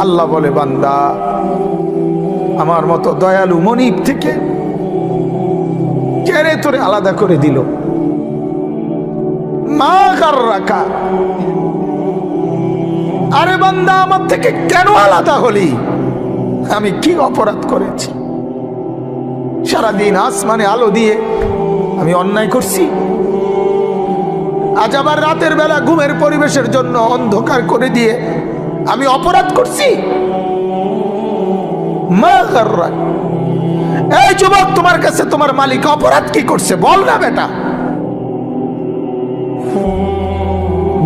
আল্লাহ বলে, বান্দা আমার মতো দয়ালু মনিব থেকে কেড়ে তোরে আলাদা করে দিল। মা গাররাকা, আরে বান্দা আমার থেকে কেন আলাদা হলি? আমি কি অপরাধ করেছি? সারাদিন আসমানে আলো দিয়ে আমি অন্যায় করছি? আজ আবার রাতের বেলা ঘুমের পরিবেশের জন্য অন্ধকার করে দিয়ে আমি অপরাধ করছি? মা গাররাক, এই যুবক, তোমার কাছে তোমার মালিক অপরাধ কি করছে বল না বেটা,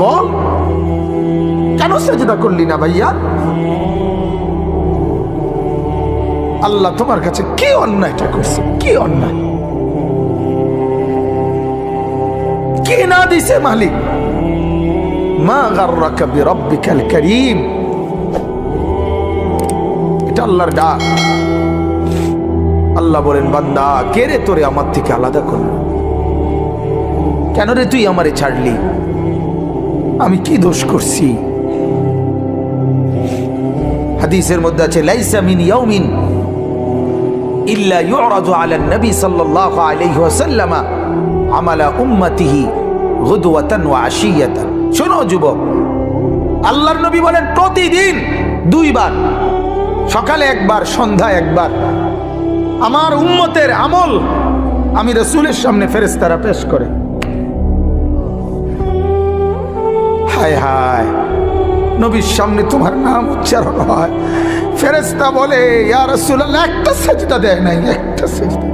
বল। কেন সেজদা করলি না ভাইয়া? আল্লাহ তোমার কাছে কি অন্যায়টা করছে? কি অন্যায়, কি না দিছে মালিক? মা গাররাকা বিরাব্বিকাল কারীম, এটা আল্লাহর ডাক। আল্লাহ বলেন, বান্দা কে রে তোরে আমার থেকে আলাদা করলো? কেন রে তুই আমারে ছাড়লি? আমি কি দোষ করছি? হাদিসের মধ্যে আছে, লাইসা মিন ইয়াউমিন ইল্লা ইউরাদু আলা নবী সাল্লাল্লাহু আলাইহি ওয়াসাল্লাম আমালা উম্মতিহি গুদওয়াতান ওয়া আশিয়াতান। শোনো যুবক, আল্লাহর নবী বলেন প্রতিদিন দুইবার, সকালে একবার, সন্ধ্যায় একবার, আমার উম্মতের আমল আমি রাসূলের সামনে ফেরেশতারা পেশ করে। হায় হায়, নবীর সামনে তোমার নাম উচ্চারণ হয়, ফেরেশতা বলে, ইয়া রাসূলুল্লাহ একটা সিজদা দেয় নাই, একটা সিজদা,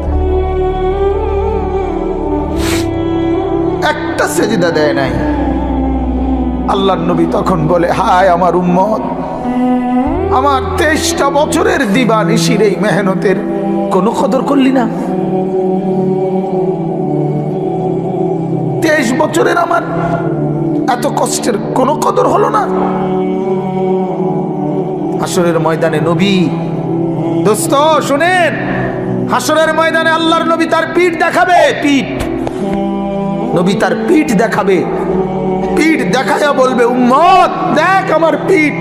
একটা সিজদা দেয় নাই। আল্লাহর নবী তখন বলে, হায় আমার উম্মত, আমার 23টা বছরের দিবানিশির এই মেহনতের কোনো কদর করলি না? 23 বছরের আমার এত কষ্টের কোনো কদর হলো না? হাসরের ময়দানে নবী, দোস্ত শুনেন, হাসরের ময়দানে আল্লাহর নবী তার পিঠ দেখাবে, পিঠ, নবী তার পিঠ দেখাবে, পিঠ দেখায়া বলবে, উম্মত দেখ আমার পিঠ,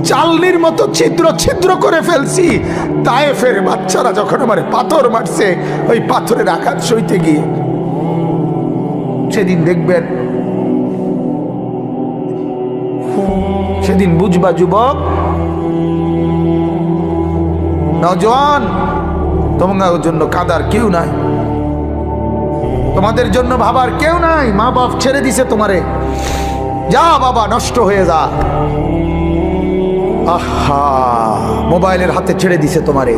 চালনির মতো ছিদ্র ছিদ্র করে ফেলছি। তায়েফের বাচ্চারা যখন আমার পাথর মারছে, ওই পাথরের আঘাত সইতে গিয়ে। সেদিন দেখবেন, সেদিন বুঝবা যুবক, নওজোয়ান, তোমাদের জন্য কাঁদার কেউ নাই, তোমাদের জন্য ভাবার কেউ নাই। মা বাপ ছেড়ে দিছে তোমারে, যা বাবা নষ্ট হয়ে যা। আহা, মোবাইলের হাতে ছেড়ে দিছে তোমারে,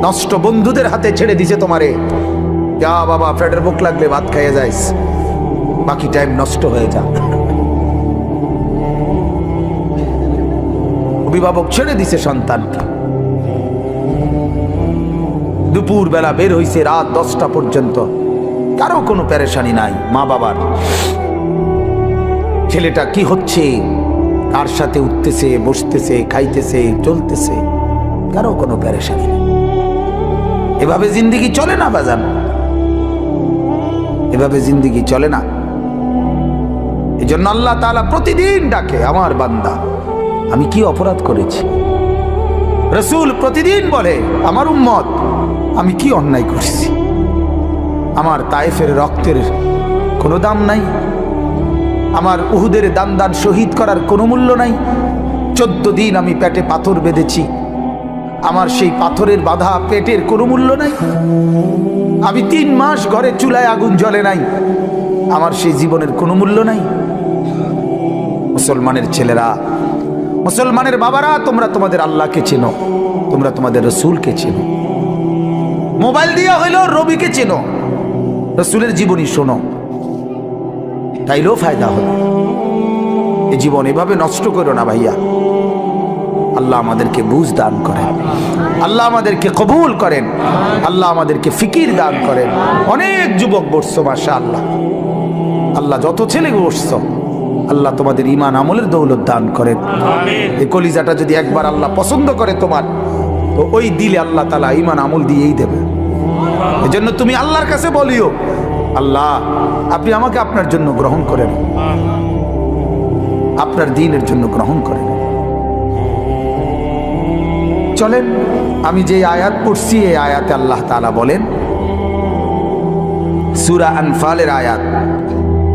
নষ্ট বন্ধুদের হাতে ছেড়ে দিছে তোমারে, যা বাবা পেটের ভুক লাগলে ভাত খাইয়ে যাইস, বাকি টাইম নষ্ট হয়ে যা। অভিভাবক ছেড়ে দিছে সন্তানকে, দুপুর বেলা বের হইছে রাত 10টা পর্যন্ত, কারো কোনো পেরেশানি নাই। মা বাবার ছেলেটা কি হচ্ছে, কার সাথে উঠতেছে, বসতেছে, খাইতেছে, চলতেছে, কারো কোনো পেরেশানি নেই। এভাবে জিন্দেগি চলে না বাজান, এভাবে জিন্দেগি চলে না। এই জন্য আল্লাহ তাআলা প্রতিদিন ডাকে, আমার বান্দা আমি কি অপরাধ করেছি? রাসূল প্রতিদিন বলে, আমার উম্মত আমি কি অন্যায় করছি? আমার তায়েফের রক্তের কোনো দাম নাই, আমার উহুদের দান শহীদ করার কোনো মূল্য নাই। 14 দিন আমি পেটে পাথর বেঁধেছি, আমার সেই পাথরের বাধা পেটের কোনো মূল্য নাই। আমি 3 মাস ঘরে চুলায় আগুন জ্বলে নাই, আমার সেই জীবনের কোনো মূল্য নাই। মুসলমানের ছেলেরা, মুসলমানের বাবারা, তোমরা তোমাদের আল্লাহকে চেনো, তোমরা তোমাদের রসুলকে চেনো। মোবাইল দিয়া হইলেও রবিকে চেনো, রসুলের জীবনী শোনো, তাইলেও ফায়দা হবে। এই জীবন এভাবে নষ্ট করো না ভাইয়া। আল্লাহ আমাদেরকে বুঝ দান করেন, আল্লাহ আমাদেরকে কবুল করেন, আল্লাহ আমাদেরকে ফিকির দান করেন। অনেক যুবক বসছো মাশাআল্লাহ, আল্লাহ যত ছেলে বসছো, আল্লাহ তোমাদের ঈমান আমলের দৌলত দান করেন। এই কলিজাটা যদি একবার আল্লাহ পছন্দ করে তোমার, তো ওই দিলে আল্লাহ তাআলা ঈমান আমল দিয়েই দেবে। এজন্য তুমি আল্লাহর কাছে বলিও, আল্লাহ আপনি আমাকে আপনার জন্য গ্রহণ করেন, আপনার দ্বীনের জন্য গ্রহণ করেন। চলেন আমি যে আয়াত পড়ছি এই আয়াতে আল্লাহ তাআলা বলেন, সূরা আনফালের আয়াত,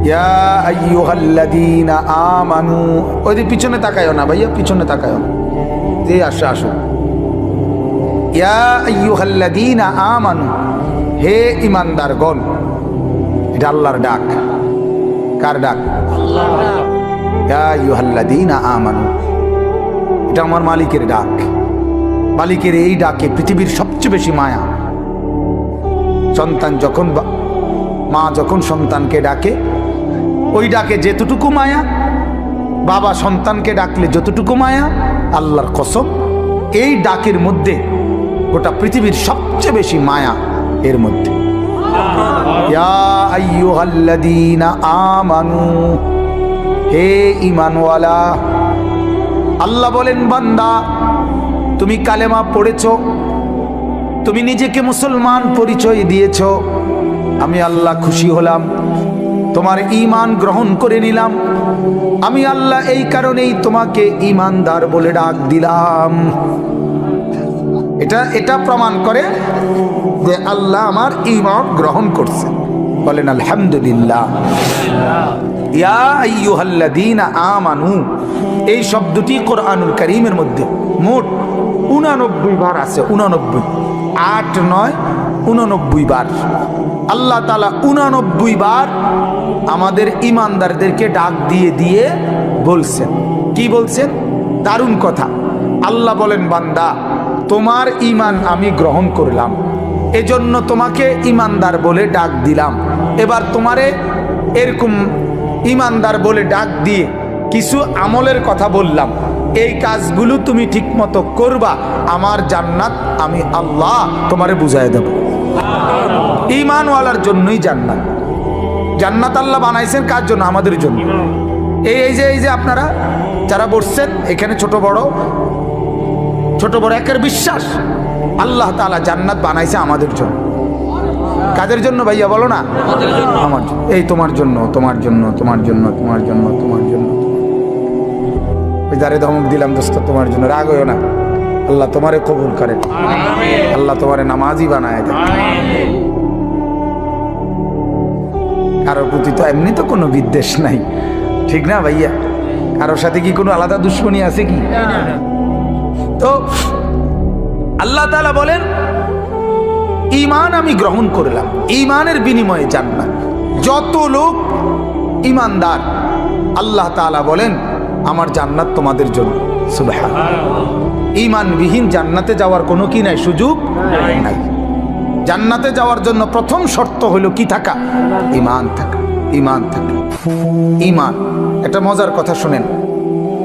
ইয়া আইয়ুহাল্লাযীনা আমানু। ওই যে পিছনে তাকায়ও না ভাইয়া, পিছনে তাকায়ও না, যে আসো। ইয়া আইয়ুহাল্লাযীনা আমানু, হে ঈমানদারগণ। এটা আল্লাহর ডাক। কার ডাক? আল্লাহর ডাক। ইয়া আইয়ুহাল্লাযীনা আমানু, এটা আমার মালিকের ডাক। মালিকের এই ডাকে পৃথিবীর সবচেয়ে বেশি মায়া। সন্তান যখন, মা যখন সন্তানকে ডাকে, ওই ডাকে যেতটুকু মায়া, বাবা সন্তানকে ডাকলে যতটুকু মায়া, আল্লাহর কসম এই ডাকের মধ্যে গোটা পৃথিবীর সবচেয়ে বেশি মায়া এর মধ্যে। ইয়া আইয়ুহাল্লাযীনা আমানু, হে ঈমানওয়ালা। আল্লাহ বলেন, বান্দা তুমি কালেমা পড়েছো, তুমি নিজেকে মুসলমান পরিচয় দিয়েছো, আমি আল্লাহ খুশি হলাম, তোমার ঈমান গ্রহণ করে নিলাম। আমি আল্লাহ এই কারণেই তোমাকে ঈমানদার বলে ডাক দিলাম। এটা প্রমাণ করে যে আল্লাহ আমার ঈমান গ্রহণ করছে। বলেন আলহামদুলিল্লাহ। ইয়া আইয়ুহাল্লাযীনা আমানু, এই শব্দটি কোরআনুল কারীমের মধ্যে মোট 89 বার আছে। 89, 8, 9, 89 বার আল্লাহ তাআলা 89 বার আমাদের ঈমানদারদেরকে ডাক দিয়ে দিয়ে বলছেন। কি বলছেন? দারুণ কথা। আল্লাহ বলেন, বান্দা তোমার ঈমান আমি গ্রহণ করলাম, এজন্য তোমাকে ঈমানদার বলে ডাক দিলাম। এবার তোমারে এরকম ঈমানদার বলে ডাক দিয়ে কিছু আমলের কথা বললাম, এই কাজগুলো তুমি ঠিকমতো করবা, আমার জান্নাত আমি আল্লাহ তোমারে বুঝাই দেব। ঈমানওয়ালার জন্যই জান্নাত। জান্নাত আল্লাহ বানাইছেন কার জন্য? আমাদের জন্য। এই যে আপনারা যারা বসছেন এখানে, ছোট বড় একের বিশ্বাস আল্লাহ তাআলা জান্নাত বানাইছে আমাদের জন্য। কাদের জন্য ভাইয়া বলো না? আমার জন্য। এই তোমার জন্য, তোমার জন্য, তোমার জন্য, তোমার জন্য, তোমার জন্য। ওই যারে ধমক দিলাম দোস্ত, তোমার জন্য। রাগ হইও না, আল্লাহ তোমারে কবুল করেন, আল্লাহ তোমারে নামাজি বানায় দেন। কারোর প্রতি তো এমনি তো কোনো বিদ্বেষ নাই, ঠিক না ভাইয়া? কারোর সাথে কি কোনো আলাদা দুশ্মনী আছে কি? তো আল্লাহ তাআলা বলেন, ঈমান আমি গ্রহণ করলাম, ঈমানের বিনিময়ে জান্নাত। যত লোক ঈমানদার আল্লাহ তাআলা বলেন আমার জান্নাত তোমাদের জন্য। সুবহানাল্লাহ। ঈমানবিহীন জান্নাতে যাওয়ার কোনো কি নাই, সুযোগ নাই। জান্নাতে যাওয়ার জন্য প্রথম শর্ত হলো কি থাকা? ঈমান থাকা। ঈমান থাকা, ঈমান। একটা মজার কথা শুনেন,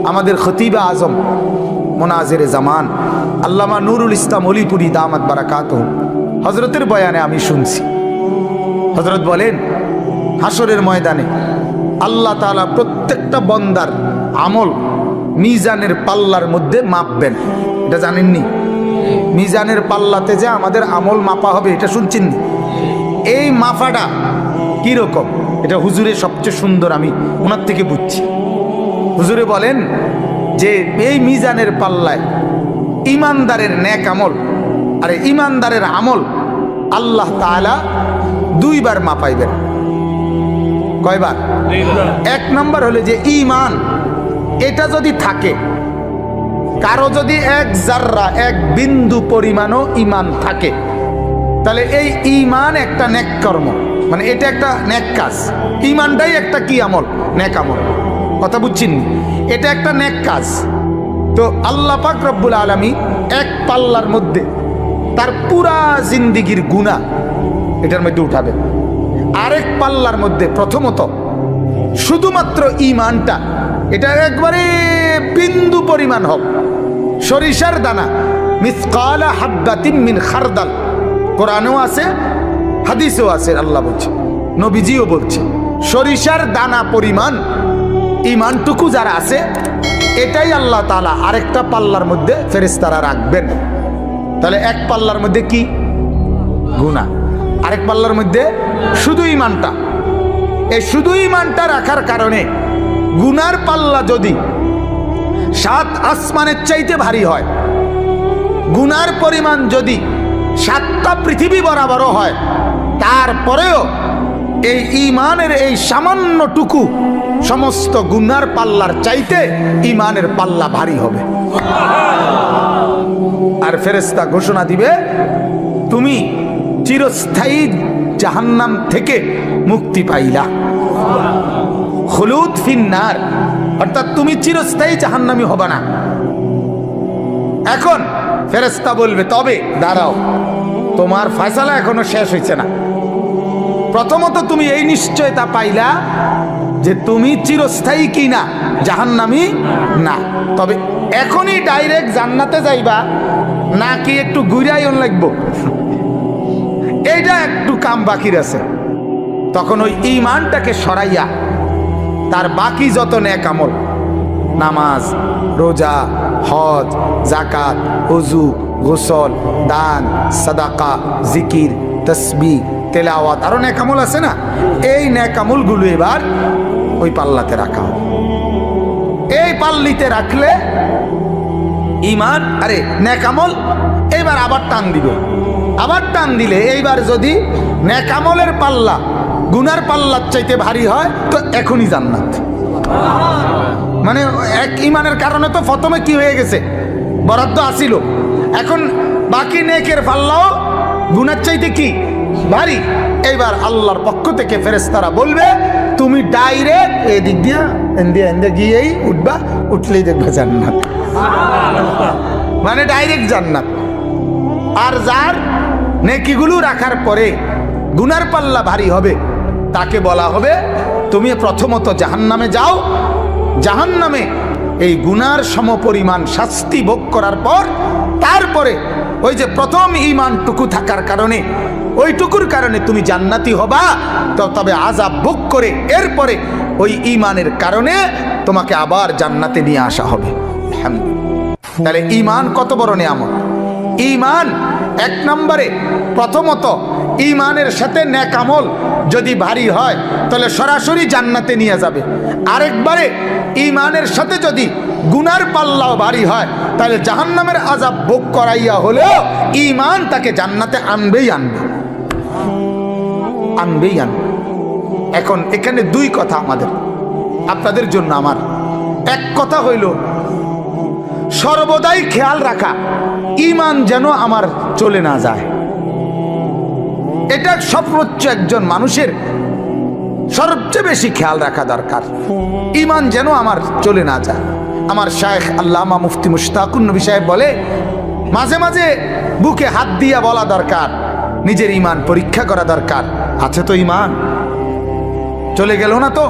আমাদের খতিবে আজম মুনাজিরে জামান আল্লামা নুরুল ইসলাম অলিপুরি দামাত বারাকাতুহু হযরতের বয়ানে আমি শুনছি। হযরত বলেন, হাসরের ময়দানে আল্লাহ তাআলা প্রত্যেকটা বান্দার আমল মিজানের পাল্লার মধ্যে মাপবেন। এটা জানেননি? মিজানের পাল্লাতে যে আমাদের আমল মাপা হবে, এটা শুনছেন? এই মাপাটা কিরকম, এটা হুজুরের সবচেয়ে সুন্দর, আমি ওনার থেকে বুঝছি। হুজুরে বলেন যে এই মিজানের পাল্লায় ঈমানদারের নেক আমল আর ঈমানদারের আমল আল্লাহ তাআলা 2 বার মাপাইবেন। কয়বার? 1 নাম্বার হলো যে ঈমান, এটা যদি থাকে, কারো যদি 1 জাররা 1 বিন্দু পরিমাণও ঈমান থাকে, তাহলে এই ঈমান একটা নেক কর্ম, মানে এটা একটা নেক কাজ। ঈমানটাই একটা কি আমল? নেক আমল। কথা বুঝছেন? এটা একটা নেক কাজ। তো আল্লাহ পাক রব্বুল আলামিন এক পাল্লার মধ্যে তার পুরা জিন্দেগীর গুনাহ এটার মধ্যে উঠাবেন। আরেক পাল্লার মধ্যে প্রথমত শুধুমাত্র ঈমানটা, এটা একবারে বিন্দু পরিমাণ হোক, সরিষার দানা, মিসকালা হাব্বাতিন মিন খারদাল। কোরআনেও আছে, হাদিসেও আছে, আল্লাহ বলছে, নবীজিও বলছে, সরিষার দানা পরিমাণ ঈমানটুকু যারা আছে, এটাই আল্লাহ তাআলা আরেকটা পাল্লার মধ্যে ফেরেশতারা রাখবেন। তাহলে এক পাল্লার মধ্যে কি? গুনাহ। আরেক পাল্লার মধ্যে শুধু ঈমানটা। এই শুধু ঈমানটা রাখার কারণে গুনার পাল্লা যদি 7 আসমানের চাইতে ভারী হয়, গুনার পরিমাণ যদি 7টা পৃথিবী বরাবরও হয়, তারপরেও এই ঈমানের এই সামান্যটুকু সমস্ত গুনার পাল্লার চাইতে ঈমানের পাল্লা ভারী হবে। আর ফেরেশতা ঘোষণা দিবে, তুমি চিরস্থায়ী জাহান্নাম থেকে মুক্তি পাইলা, খুলুদ ফিন্নার, অর্থাৎ তুমি চিরস্থায়ী জাহান্নামী হবে না। এখন ফেরেশতা বলবে, তবে দাঁড়াও, তোমার ফয়সালা এখনো শেষ হয়েছে না। প্রথমত তুমি এই নিশ্চয়তা পাইলা যে তুমি চিরস্থায়ী কি না, জাহান্নামী না। তবে এখনই ডাইরেক্ট জান্নাতে যাইবা নাকি একটু ঘুরাইন লাগবো, এইটা একটু কাম বাকির আছে। তখন ওই ঈমানটাকে সরাইয়া তার বাকি যত নেক আমল, নামাজ, রোজা, হজ, যাকাত, ওযু, গোসল, দান, সাদাকা, জিকির, তাসবিহ, তেলাওয়াত, আরো নেক আমল আছে না, এই নেক আমলগুলো এবার ওই পাল্লাতে রাখা হবে। এই পাল্লিতে রাখলে ঈমান, আরে নেক আমল এইবার আবার টান দিবে, আবার টান দিলে এইবার যদি নেক আমলের পাল্লা গুনার পাল্লার চাইতে ভারী হয় তো এখনই জান্নাত। মানে এক ঈমানের কারণে তো প্রথমে কি হয়ে গেছে, বরাদ্দ আসিল, এখন বাকি নেকের পাল্লাও গুনার চাইতে কি ভারী। এইবার আল্লাহর পক্ষ থেকে ফেরেশতারা বলবে, তুমি ডাইরেক্ট এদিক দিয়া এন্দে গিয়েই উঠবা, উঠলেই দেখবা জান্নাত, মানে ডাইরেক্ট জান্নাত। আর যার নেকিগুলো রাখার পরে গুনার পাল্লা ভারী হবে, তাকে বলা হবে, তুমি প্রথমত জাহান্নামে যাও, জাহান্নামে এই গুনার সমপরিমাণ শাস্তি ভোগ করার পর তারপরে ওই যে প্রথম ঈমানটুকু থাকার কারণে, ওইটুকুর কারণে তুমি জান্নাতি হবা। তো তবে আযাব ভোগ করে এরপরে ওই ঈমানের কারণে তোমাকে আবার জান্নাতে নিয়ে আসা হবে। তাহলে ঈমান কত বড় নিয়ামত। ঈমান এক নম্বরে, প্রথমত ঈমানের সাথে নেক আমল যদি ভারী হয় তাহলে সরাসরি জান্নাতে নিয়ে যাবে। আরেকবারে ঈমানের সাথে যদি গুনার পাল্লাও ভারী হয় তাহলে জাহান্নামের আযাব ভোগ করাইয়া হলেও ঈমান তাকে জান্নাতে আনবেই আনবে। এখন এখানে দুই কথা আমাদের, আপনাদের জন্য আমার। এক কথা হইল সর্বদাই খেয়াল রাখা ঈমান যেন আমার চলে না যায়। এটা সর্বোচ্চ একজন মানুষের সবচেয়ে বেশি খেয়াল রাখা দরকার, ঈমান যেন আমার চলে না যায়। আমার শায়েখ আল্লামা মুফতি মুশতাকুন নবী সাহেব বলে, মাঝে মাঝে বুকে হাত দিয়া বলা দরকার, নিজের ঈমান পরীক্ষা করা দরকার, আছে তো ঈমান, চলে গেল না তো,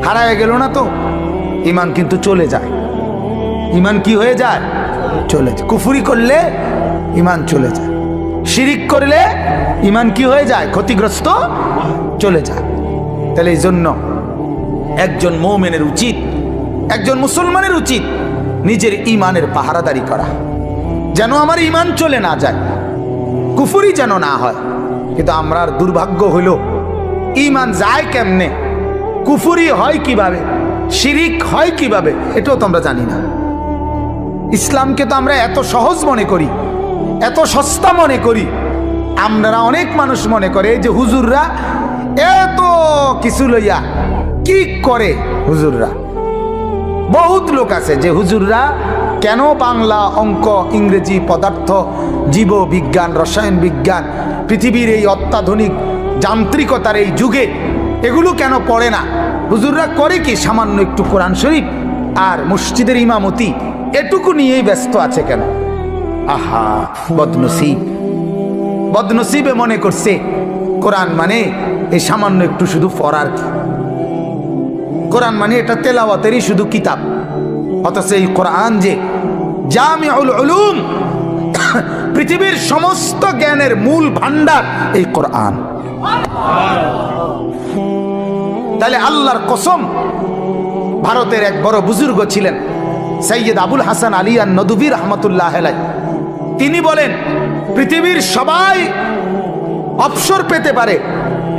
হারায় গেল না তো। ঈমান কিন্তু চলে যায়। ঈমান কি হয়ে যায়? চলে যায়। কুফরি করলে ঈমান চলে যায়, শিরিক করলে ঈমান কি হয়ে যায়? ক্ষতিগ্রস্ত চলে যায়। তাহলে এই জন্য একজন মুমিনের উচিত, একজন মুসলমানের উচিত নিজের ঈমানের পাহারাদারি করা, যেন আমার ঈমান চলে না যায়, কুফরি যেন না হয়। কিন্তু আমরার দুর্ভাগ্য হইল ঈমান যায় কেমনে, কুফরি হয় কিভাবে, শিরিক হয় কিভাবে, এটাও তো আমরা জানি না। ইসলামকে তো আমরা এত সহজ মনে করি, এত সস্তা মনে করি। আমরা অনেক মানুষ মনে করে যে হুজুররা এত কিছু লইয়া কি করে। হুজুররা, বহুত লোক আছে যে হুজুররা কেন বাংলা, অঙ্ক, ইংরেজি, পদার্থ, জীব বিজ্ঞান, রসায়ন বিজ্ঞান, পৃথিবীর এই অত্যাধুনিক যান্ত্রিকতার এই যুগে এগুলো কেন পড়ে না? হুজুররা করে কি? সামান্য একটু কোরআন শরীফ আর মসজিদের ইমামতি, এটুকু নিয়েই ব্যস্ত আছে কেন? আহা, বদনসিব, বদনসিবে মনে করছে কোরআন মানে এই সামান্য একটু শুধু পড়ার, কোরআন মানে এটা তেলাওয়াতেরই শুধু কিতাব। অথচ এই কোরআন যে জামিউল উলুম, পৃথিবীর সমস্ত জ্ঞানের মূল ভান্ডার এই কোরআন। তাহলে আল্লাহর কসম, ভারতের এক বড় বুজুর্গ ছিলেন সৈয়দ আবুল হাসান আলী আন-নদভী রাহমাতুল্লাহ আলাইহি, তিনি বলেন পৃথিবীর সবাই অবসর পেতে পারে,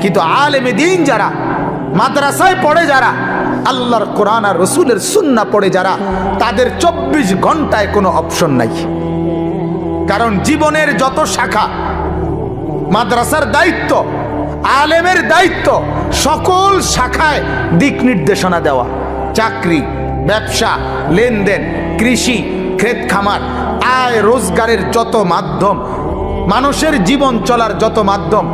কিন্তু আলেমে দ্বীন যারা, মাদ্রাসায় পড়ে যারা, আল্লাহর কোরআন আর রসুলের সুন্নাহ পড়ে যারা, তাদের 24 ঘন্টায় কোনো অপশন নাই। কারণ জীবনের যত শাখা, মাদ্রাসার দায়িত্ব, আলেমের দায়িত্ব, সকল শাখায় দিক নির্দেশনা দেওয়া। চাকরি, ব্যবসা, লেনদেন, কৃষি, ক্ষেত খামার, আয় রোজগারের যত মাধ্যম, মানুষের জীবন চলার যত মাধ্যম,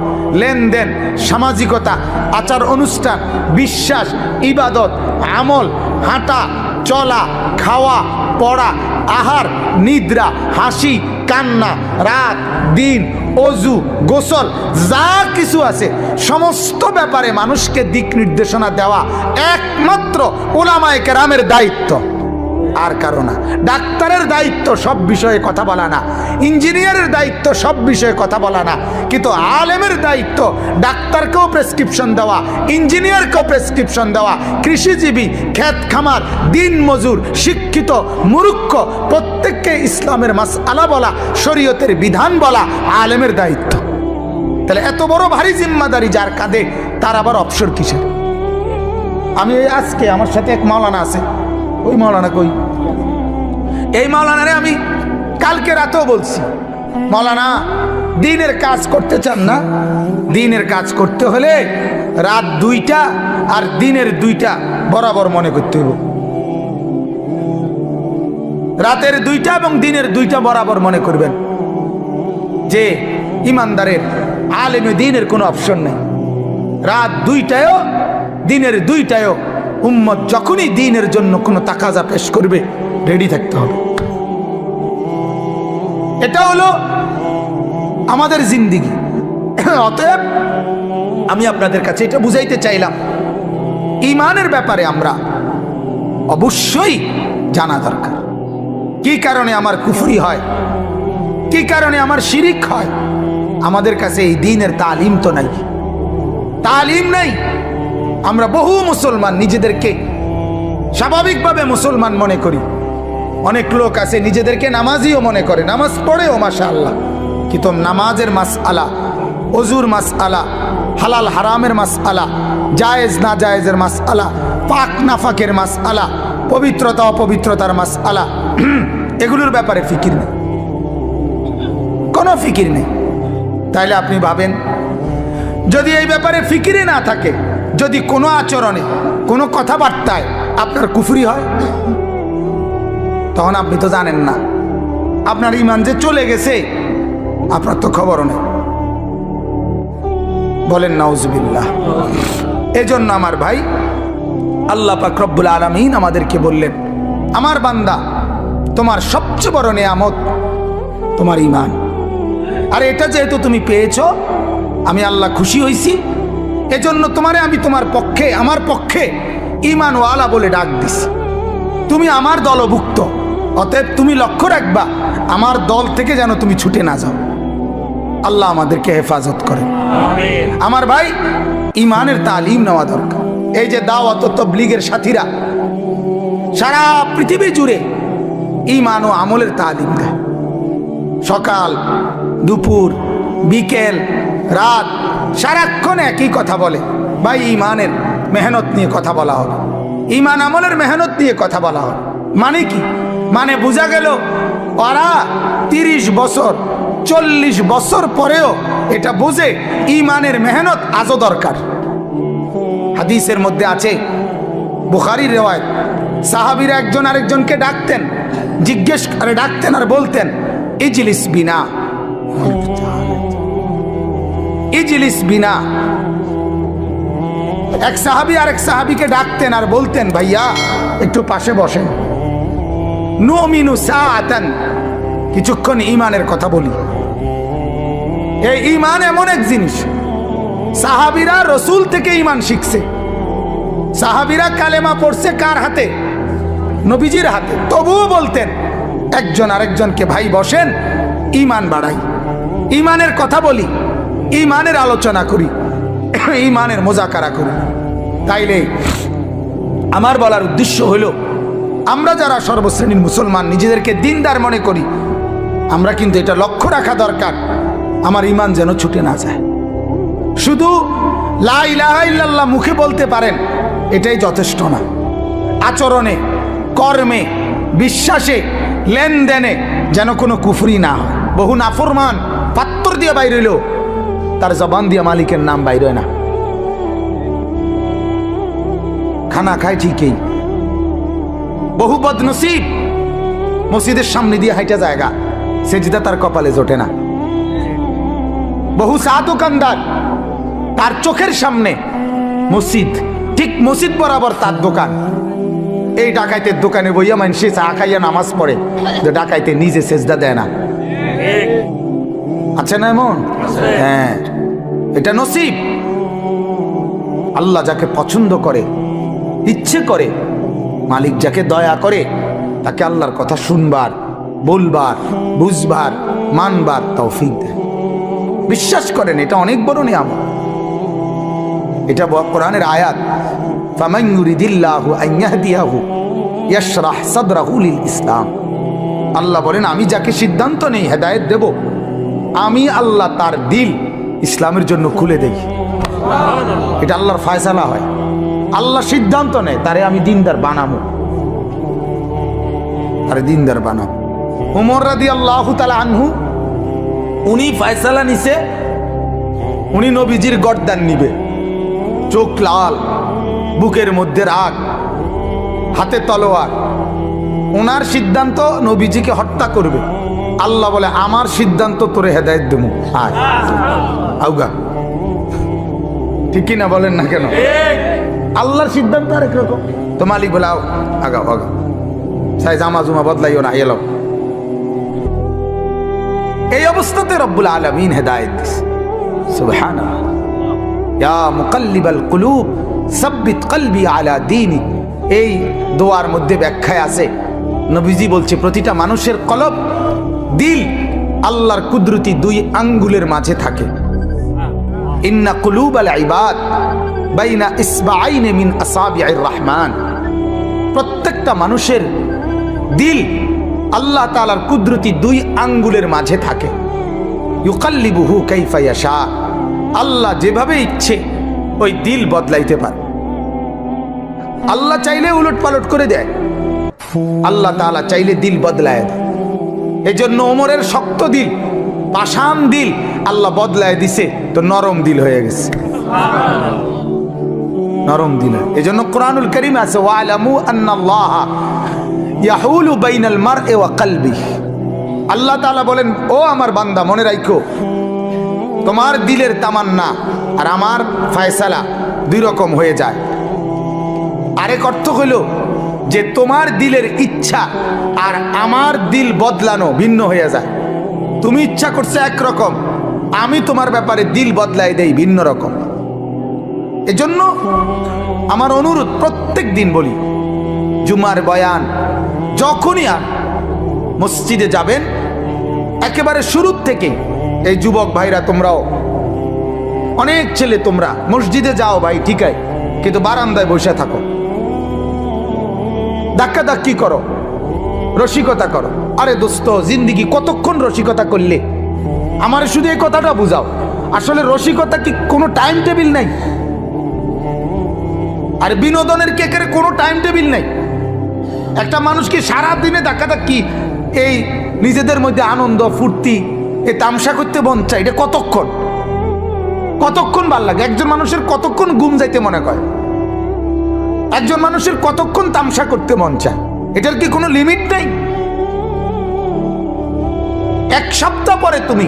লেনদেন, সামাজিকতা, আচার অনুষ্ঠান, বিশ্বাস, ইবাদত, আমল, হাঁটা চলা, খাওয়া পড়া, আহার নিদ্রা, হাসি কান্না, রাত দিন, অজু গোসল, যা কিছু আছে সমস্ত ব্যাপারে মানুষকে দিক নির্দেশনা দেওয়া একমাত্র উলামায়ে কেরামের দায়িত্ব, আর কারো না। ডাক্তারের দায়িত্ব সব বিষয়ে কথা বলা না, ইঞ্জিনিয়ারের দায়িত্ব সব বিষয়ে কথা বলা না, কিন্তু আলেমের দায়িত্ব ডাক্তারকেও প্রেসক্রিপশন দেওয়া, ইঞ্জিনিয়ারকেও প্রেসক্রিপশন দেওয়া, কৃষিজীবী, ক্ষেত খামার, দিন মজুর, শিক্ষিত মূর্খ প্রত্যেককে ইসলামের মাসআলা বলা, শরীয়তের বিধান বলা আলেমের দায়িত্ব। তাহলে এত বড় ভারী জিম্মাদারি যার কাঁধে, তার আবার অবসর কিসের? আমি আজকে আমার সাথে এক মাওলানা আছে, ওই মাওলানা কই, এই মাওলানারে আমি কালকে রাতেও বলছি, মাওলানা দিনের কাজ করতে চান না? দিনের কাজ করতে হলে রাত 2টা আর দিনের 2টা বরাবর মনে করতে হবে। রাতের 2টা এবং দিনের 2টা বরাবর মনে করবেন যে ইমানদারের আলেমে দিনের কোনো অপশন নেই। রাত 2টায়ও দিনের 2টায়ও উম্মত যখনই দ্বীনের জন্য কোনো তাকাজা পেশ করবে রেডি থাকতে হবে। এটা হলো আমাদের জিন্দেগি। অতএব আমি আপনাদের কাছে এটা বুঝাইতে চাইলাম, ঈমানের ব্যাপারে আমরা অবশ্যই জানা দরকার। কি কারণে আমার কুফরি হয়, কি কারণে আমার শিরিক হয়? আমাদের কাছে এই দ্বীনের তালিম তো নাই, তালিম নাই। আমরা বহু মুসলমান নিজেদেরকে স্বাভাবিকভাবে মুসলমান মনে করি। অনেক লোক আছে নিজেদেরকে নামাজিও মনে করে, নামাজ পড়েও মাশাআল্লাহ, কিন্তু নামাজের মাসআলা, ওযুর মাসআলা, হালাল হারামের মাসআলা, জায়েজ না জায়েজের মাসআলা, পাক নাফাকের মাসআলা, পবিত্রতা অপবিত্রতার মাসআলা, এগুলোর ব্যাপারে ফিকির নেই, কোনো ফিকির নেই। তাইলে আপনি ভাবেন, যদি এই ব্যাপারে ফিকিরে না থাকে, যদি কোনো আচরণে কোনো কথাবার্তায় আপনার কুফরি হয়, তখন আপনি তো জানেন না, আপনার ঈমান যে চলে গেছে আপনার তো খবরও নেই। বলেন নাউজুবিল্লাহ। এজন্য আমার ভাই, আল্লাহ পাক রব্বুল আলামিন আমাদেরকে বললেন, আমার বান্দা তোমার সবচেয়ে বড় নেয়ামত তোমার ঈমান, আর এটা যেহেতু তুমি পেয়েছো, আমি আল্লাহ খুশি হইছি, এজন্য তোমারে আমি তোমার পক্ষে, আমার পক্ষে ঈমানওয়ালা বলে ডাক দিছি। তুমি আমার দলভুক্ত, অতএব তুমি লক্ষ্য রাখবা আমার দল থেকে যেন তুমি ছুটে না যাও। আল্লাহ আমাদেরকে হেফাজত করে। আমার ভাই, ঈমানের তালিম নেওয়া দরকার। এই যে দাওয়াত ও তাবলীগের সাথীরা সারা পৃথিবী জুড়ে ঈমান ও আমলের তালিম দেয়। সকাল দুপুর বিকেল রাত সারাক্ষণ একই কথা বলে, ভাই ঈমানের মেহনত নিয়ে কথা বলা হবে, ঈমান আমলের মেহনত নিয়ে কথা বলা হবে। মানে কি? মানে বোঝা গেল ওরা 30 বছর 40 বছর পরেও এটা বোঝে ঈমানের মেহনত আজও দরকার। হাদিসের মধ্যে আছে, বুখারীর রিওয়ায়াত, সাহাবীরা একজন আরেকজনকে ডাকতেন, জিজ্ঞেস করে ডাকতেন আর বলতেন, ইজলিস বিনা, ইজলিস বিনা। এক সাহাবী আরেক সাহাবীকে ডাকতেন আর বলতেন, ভাইয়া একটু পাশে বসেন, নুমিনু সাআতান, কিছুক্ষণ ঈমানের কথা বলি। এই ঈমান এমন এক জিনিস, সাহাবীরা রাসূল থেকে ঈমান শিখছে। সাহাবীরা কালেমা পড়ছে কার হাতে? নবীজির হাতে। তবুও বলতেন একজন আরেকজনকে, ভাই বসেন, ঈমান বাড়াই, ঈমানের কথা বলি, ঈমানের আলোচনা করি, ঈমানের মুযাকারা করি। তাইলে আমার বলার উদ্দেশ্য হলো, আমরা যারা সর্বশ্রেণীর মুসলমান নিজেদেরকে দিনদার মনে করি, আমরা কিন্তু এটা লক্ষ্য রাখা দরকার আমার ঈমান যেন ছুটে না যায়। শুধু লা ইলাহা ইল্লাল্লাহ মুখে বলতে পারেন, এটাই যথেষ্ট না। আচরণে, কর্মে, বিশ্বাসে, লেনদেনে যেন কোনো কুফরি না হয়। বহু নাফরমান পাত্তর দিয়ে বাইর হইল, তার জবান দিয়ে মালিকের নাম বাইর হয় না। খানা খায় ঠিকই, বহু বদনসিব মসজিদের সামনে দিয়ে হাইটা জায়গা, সেজদা তার কপালে জোটে না। বহু চা দোকানদার, তার চোখের সামনে মসজিদ, ঠিক মসজিদ বরাবর তার দোকান। এই ডাকাইতের দোকানে বইয়া মানুষে চা খাইয়া নামাজ পড়ে, ডাকাইতে নিজে সেজদা দেয় না। আছে না এমন? হ্যাঁ, এটা নসিব। আল্লাহ যাকে পছন্দ করে, ইচ্ছে করে, মালিক যাকে দয়া করে, তাকে আল্লাহর কথা শুনবার, বলবার, বুঝবার, মানবার তৌফিক দেয়। বিশ্বাস করেন, এটা অনেক বড় নিয়ামত। এটা কোরআনের আয়াত, ফামান ইউরিদিল্লাহু আন ইয়াহদিয়াহু ইয়াশরাহ সাদরাহু লিল ইসলাম। আল্লাহ বলেন, আমি যাকে সিদ্ধান্ত নেই হেদায়েত দেব, আমি আল্লাহ তার দিল ইসলামের জন্য খুলে দেই। এটা আল্লাহর ফয়সালা হয়। আল্লাহ সিদ্ধান্ত নেয়, তারে আমি দিনদার বানাবো, তারে দিনদার বানাবো। উমর রাদিয়াল্লাহু তাআলা আনহু, উনি ফয়সালা নিছে, উনি নবীজির গর্দান নিবে। চোখ লাল, বুকের মধ্যে রাগ, হাতে তলোয়ার। ওনার সিদ্ধান্ত নবীজিকে হত্যা করবে। আল্লাহ বলে, আমার সিদ্ধান্ত তোরে হেদায়েত দেবো। আউগা, ঠিকই না বলেন না কেন? আল্লাহর সিদ্ধান্ত আরেক রকম। তো মালিক বলে, আও আগাও আগাও, সাই জামা জুমা বদলাইও না, এলো। এই অবস্থাতে রব্বুল আলামিন হেদায়েত দিছে। সুবহানাল্লাহ। ইয়া মুকাল্লিবাল কুলুব সাব্বিত কলবি আলা দীনিক। এই দোয়ার মধ্যে ব্যাখ্যায় আছে, নবীজি বলছে, প্রতিটা মানুষের কলব, দিল আল্লাহর কুদরতি দুই আঙ্গুলের মাঝে থাকে। ইন্না কুলুবাল ইবাদ বাইনা ইসবাআইনি মিন আসাবিআর রহমান। প্রত্যেকটা মানুষের দিল আল্লাহ তাআলার কুদরতি দুই আঙ্গুলের মাঝে থাকে। ইউকাল্লিবুহু কাইফা ইয়াশা। আল্লাহ যেভাবে ইচ্ছে ওই দিল বদলাইতে পারে। আল্লাহ চাইলে উলট পালট করে দেয়, আল্লাহ তাআলা চাইলে দিল বদলায় দেয়। এই জন্য ওমরের শক্ত দিল, পাষাণ দিল আল্লাহ বদলায় দিছে, তো নরম দিল হয়ে গেছে। নরম দিল। এই জন্য কোরআনুল কারীম আছে, ওয়ালামু আন্নাল্লাহা ইয়াহুলু বাইনাল মারই ওয়া কলবিহি। আল্লাহ তাআলা বলেন, ও আমার বান্দা, মনে রাখো, তোমার দিলের তামান্না আর আমার ফয়সালা দুই রকম হয়ে যায়। আরেক অর্থ হইল যে তোমার দিলের ইচ্ছা আর আমার দিল বদলানো ভিন্ন হয়ে যায়। তুমি ইচ্ছা করছে একরকম, আমি তোমার ব্যাপারে দিল বদলাই দেই ভিন্ন রকম। এজন্য আমার অনুরোধ, প্রত্যেক দিন বলি, জুমার বয়ান যখনই আর মসজিদে যাবেন, একেবারে শুরুর থেকে, এই যুবক ভাইরা, তোমরাও অনেক ছেলে, তোমরা মসজিদে যাও ভাই, ঠিক আছে, কিন্তু বারান্দায় বসে থাকো, ধাক্কা ধাক্কি করো, রসিকতা করো। আরে দোস্ত, জিন্দিগি কতক্ষণ রসিকতা করলে? আমার শুধু এই কথাটা বুঝাও, আসলে রসিকতা কি কোনো টাইম টেবিল নাই? আর বিনোদনের কেকের কোনো টাইম টেবিল নাই। একটা মানুষকে সারা দিনে ধাক্কা ধাক্কি, এই নিজেদের মধ্যে আনন্দ ফুর্তি, এই তামসা করতে মন চায়, এটা কতক্ষণ? কতক্ষণ ভাল লাগে? একজন মানুষের কতক্ষণ ঘুম যাইতে মনে করে? একজন মানুষের কতক্ষণ তামসা করতে মন চায়? এটার কি কোনো লিমিট নেই? এক সপ্তাহ পরে তুমি,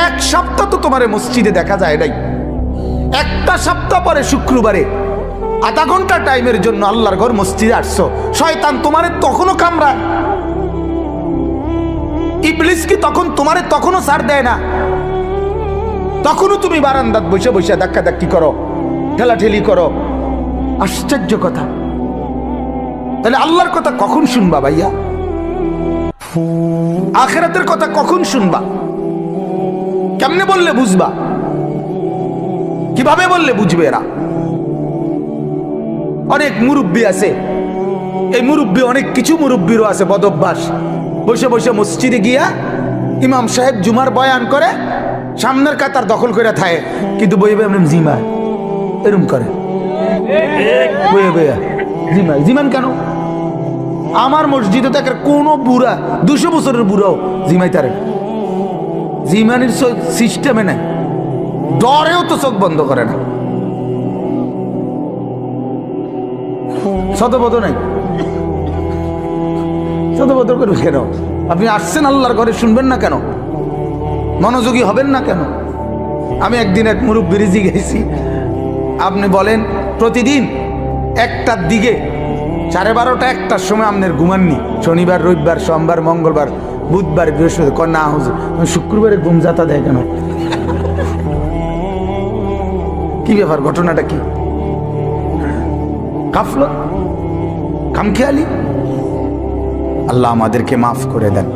এক সপ্তাহ তো তোমার মসজিদে দেখা যায় নাই, একটা সপ্তাহ পরে শুক্রবারে আধা ঘন্টা টাইমের জন্য আল্লাহর ঘর মসজিদে আসছো, শয়তান তোমারে তখনও কামড়ায়? ইবলিস কি তখন তোমারে তখনও ছাড় দেয় না? তখনও তুমি বারান্দাত বসে বসে ধাক্কা ধাক্কি করো, ঠেলাঠেলি করো। আশ্চর্য কথা। তাহলে আল্লাহর কথা কখন শুনবা ভাইয়া? আখিরাতের কথা কখন শুনবা? কেমনে বললে বুঝবা? কিভাবে বললে বুঝবে এরা? অনেক মুরব্বী আছে, এই মুরব্বী, অনেক কিছু মুরব্বীরও আছে বদভ্যাস, বসে বসে মসজিদে গিয়া ইমাম সাহেব জুমার বয়ান করে, সামনের কাতার দখল করে থাকে, কিন্তু বইবে জিমায় এরম করে, বইয়ে বইয়া জিমায়। জিমান কেন? আমার মসজিদে তো কোনো বুড়া, 200 বছরের বুড়াও জিমাই তারে। জিমানির সিস্টেমে নাই, ডরেও তো চোখ বন্ধ করে না, শতবদ নাই, শতবদ করবে কেন? আপনি আসছেন আল্লাহর ঘরে, শুনবেন না কেন? মনোযোগী হবেন না কেন? আমি একদিন এক মুরব্বির জিজ্ঞেসি, আপনি বলেন প্রতিদিন 1টার দিকে 12:30 1টার সময় আপনার ঘুমাননি? শনিবার, রবিবার, সোমবার, মঙ্গলবার, বুধবার, বৃহস্পতিবার? না হুজুর, শুক্রবারে ঘুম যাতা দেয় কেন? কি ব্যাপার, ঘটনাটা কি? গাফলত, খামখেয়ালি। আল্লাহ আমাদেরকে মাফ করে দেন।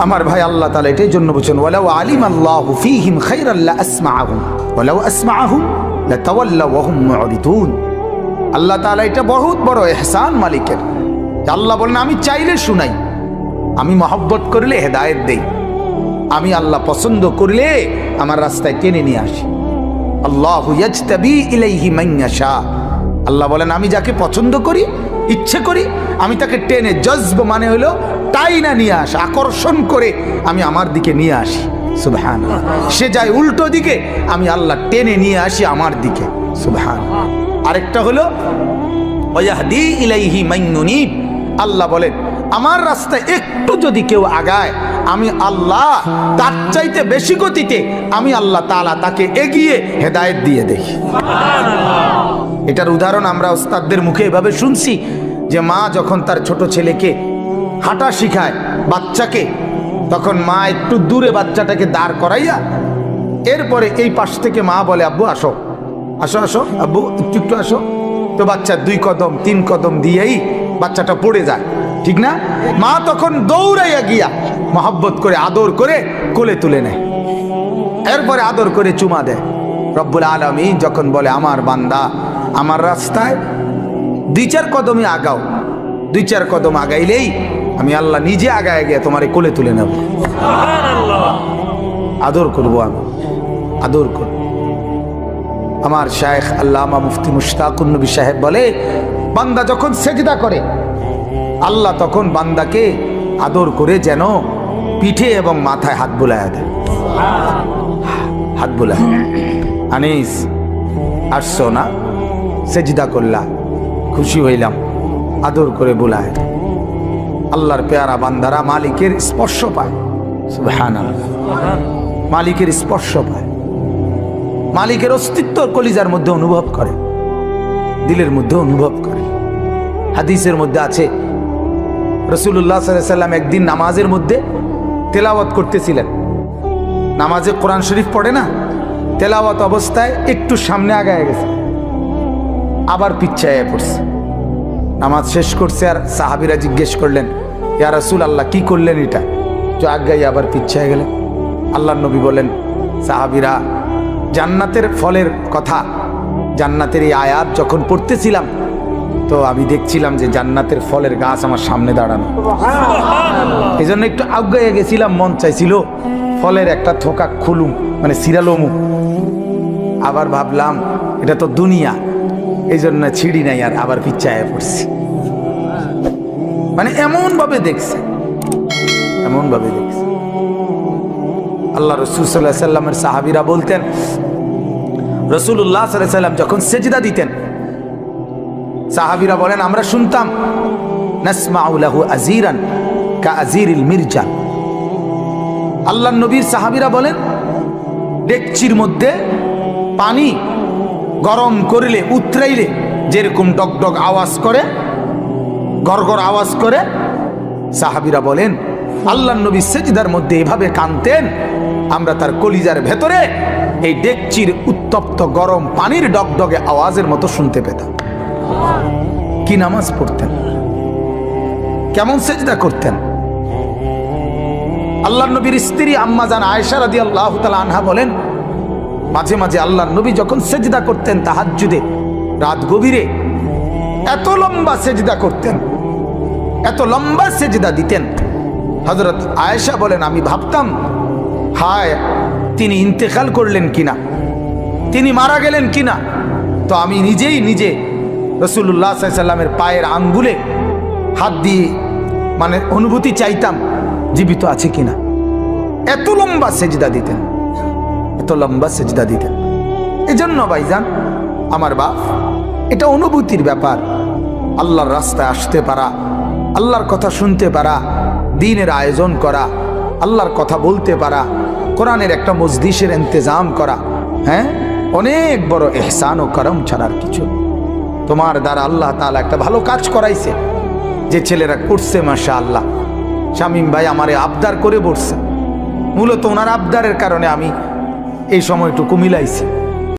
আমার ভাই, আল্লাহ তাআলা এটাই জন্য বলেন, ওয়ালাউ আলিমাল্লাহু ফীহিম খায়রাল লাসমাআহুম ওয়ালাউ আসমাআহুম লাতাওয়াল্লাউ ওয়া হুম মুরিদুন। আল্লাহ তাআলা এটা বহুত বড় ইহসান মালিকের। আল্লাহ বলেন, আমি চাইলে শুনাই, আমি মহব্বত করলে হেদায়েত দেই, আমি আল্লাহ পছন্দ করলে আমার রাস্তায় টেনে নিয়ে আসি। আল্লাহু ইয়াজতাবি ইলাইহি মান ইয়াশা। আল্লাহ বলেন, আমি যাকে পছন্দ করি, ইচ্ছে করি, আমি তাকে টেনে, জজব মানে হলো টাইনা নিয়ে আসি, আকর্ষণ করে আমি আমার দিকে নিয়ে আসি। সুবহানাল্লাহ। সে যায় উল্টো দিকে, আমি আল্লাহ টেনে নিয়ে আসি আমার দিকে। সুবহানাল্লাহ। আরেকটা হলো ওয়াহদি ইলাইহি মান ইউনিব। আল্লাহ বলেন, আমার রাস্তায় একটু যদি কেউ আগায়, আমি আল্লাহ তার চাইতে বেশি গতিতে আমি আল্লাহ তাআলা তাকে এগিয়ে হেদায়েত দিয়ে দেই। এটার উদাহরণ আমরা ওস্তাদদের মুখে এভাবে শুনছি যে মা যখন তার ছোট ছেলেকে হাঁটা শিখায়, বাচ্চাকে, তখন মা একটু দূরে বাচ্চাটাকে দাঁড় করাইয়া এরপরে এই পাশ থেকে মা বলে, আব্বু আসো, আসো আসো আব্বু, একটু একটু আসো। তো বাচ্চা 2 কদম 3 কদম দিয়েই বাচ্চাটা পড়ে যায়, ঠিক না? মা তখন দৌড়াইয়া গিয়া মহব্বত করে, আদর করে কোলে তুলে নেয়, এরপরে আদর করে চুমা দেয়। রব্বুল আলামিন যখন বলে, আমার বান্দা আমার রাস্তায় 2-4 কদমই আগাও, 2-4 কদম আগাইলেই আমি আল্লাহ নিজে আগায় গিয়ে তোমার কোলে তুলে নেব, আদর করব, আমি আদর করব। আমার শায়েখ আল্লামা মুফতি মুশতাকুন নবী সাহেব বলে, বান্দা যখন সেজদা করে, আল্লাহ তখন বান্দাকে আদর করে যেন পিঠে এবং মাথায় হাত বুলায় দেয়, হাত বুলায়। আনিস আসছো না, সেজদা করলা, খুশি হইলাম, আদর করে বুলায়। আল্লাহর পেয়ারা বান্দারা মালিকের স্পর্শ পায়। সুবহানাল্লাহ। মালিকের স্পর্শ পায়, মালিকের অস্তিত্ব কলিজার মধ্যে অনুভব করে, দিলের মধ্যে অনুভব করে। হাদিসের মধ্যে আছে, রাসূলুল্লাহ সাল্লাল্লাহু আলাইহি ওয়াসাল্লাম একদিন নামাজের মধ্যে তেলাওয়াত করতেছিলেন। নামাজে কোরআন শরীফ পড়ে না, তেলাওয়াত অবস্থায় একটু সামনে আগায় গেছে, আবার পিছায় পড়ছে। নামাজ শেষ করছে, আর সাহাবীরা জিজ্ঞেস করলেন, ইয়া রাসূলুল্লাহ কি করলেন এটা, যে আগায় আবার পিছায় গেলেন? আল্লাহর নবী বলেন, সাহাবীরা জান্নাতের ফলের কথা, জান্নাতের এই আয়াত যখন পড়তেছিলাম, তো আমি দেখছিলাম যে জান্নাতের ফলের গাছ আমার সামনে দাঁড়ানো, এই জন্য একটু আগায় গেছিলাম, মন চাইছিল ফলের একটা থোকা খুলুম, মানে সিরালমু। আবার ভাবলাম এটা তো দুনিয়া, এই জন্য ছিড়ি নাই, আর আবার পিছায় পড়ছি। মানে এমন ভাবে দেখছে, এমন ভাবে দেখছে। আল্লাহ রাসূল সাল্লাল্লাহু আলাইহি সাল্লামের সাহাবীরা বলতেন, রাসূলুল্লাহ সাল্লাল্লাহু আলাইহি সাল্লাম যখন সেজদা দিতেন, সাহাবীরা বলেন, আমরা শুনতাম, নাসমাউ লাহু আজিরান কা আজিরিল মির্জা। আল্লাহর নবীর সাহাবীরা বলেন, ডেকচির মধ্যে পানি গরম করলে, উতরাইলে যেরকম ডগডগ আওয়াজ করে, গড়গড় আওয়াজ করে, সাহাবীরা বলেন আল্লাহর নবী সেজদার মধ্যে এভাবে কাঁদতেন, আমরা তার কলিজার ভেতরে এই ডেকচির উত্তপ্ত গরম পানির ডগডগে আওয়াজের মতো শুনতে পেতাম। কি নামাজ পড়তেন, কেমন সেজদা করতেন। আল্লাহর নবীর স্ত্রী আম্মা জান আয়েশা রাদিয়াল্লাহু তাআলা আনহা বলেন, মাঝে মাঝে আল্লাহর নবী যখন সেজদা করতেন তাহাজ্জুদে, রাত গভীরে, এত লম্বা সেজদা করতেন, এত লম্বা সেজদা দিতেন। হযরত আয়েশা বলেন, আমি ভাবতাম, হায় তিনি ইন্তেকাল করলেন কিনা, তিনি মারা গেলেন কিনা। তো আমি নিজেই নিজে রাসূলুল্লাহ সাল্লাল্লাহু আলাইহি সাল্লামের পায়ের আঙ্গুলে হাত দিয়ে মানে অনুভূতি চাইতাম জীবিত আছে কিনা। এত লম্বা সেজদা দিতেন, এত লম্বা সেজদা দিতেন। এজন্য ভাইজান আমার বাপ, এটা অনুভূতির ব্যাপার। আল্লাহর রাস্তায় আসতে পারা, আল্লাহর কথা শুনতে পারা, দ্বীনের আয়োজন করা, আল্লাহর কথা বলতে পারা, কোরআনের একটা মজলিসের ইন্তজাম করা, হ্যাঁ, অনেক বড় ইহসান ও করম ছাড়ার কিছু। তোমার দ্বারা আল্লাহ তাআলা একটা ভালো কাজ করাইছে, যে ছেলেরা করছে মাশাআল্লাহ। শামীম ভাই আমারে আবদার করে বসছে, মূলত ওনার আবদারের কারণে আমি এই সময়টুকু মিলাইছি।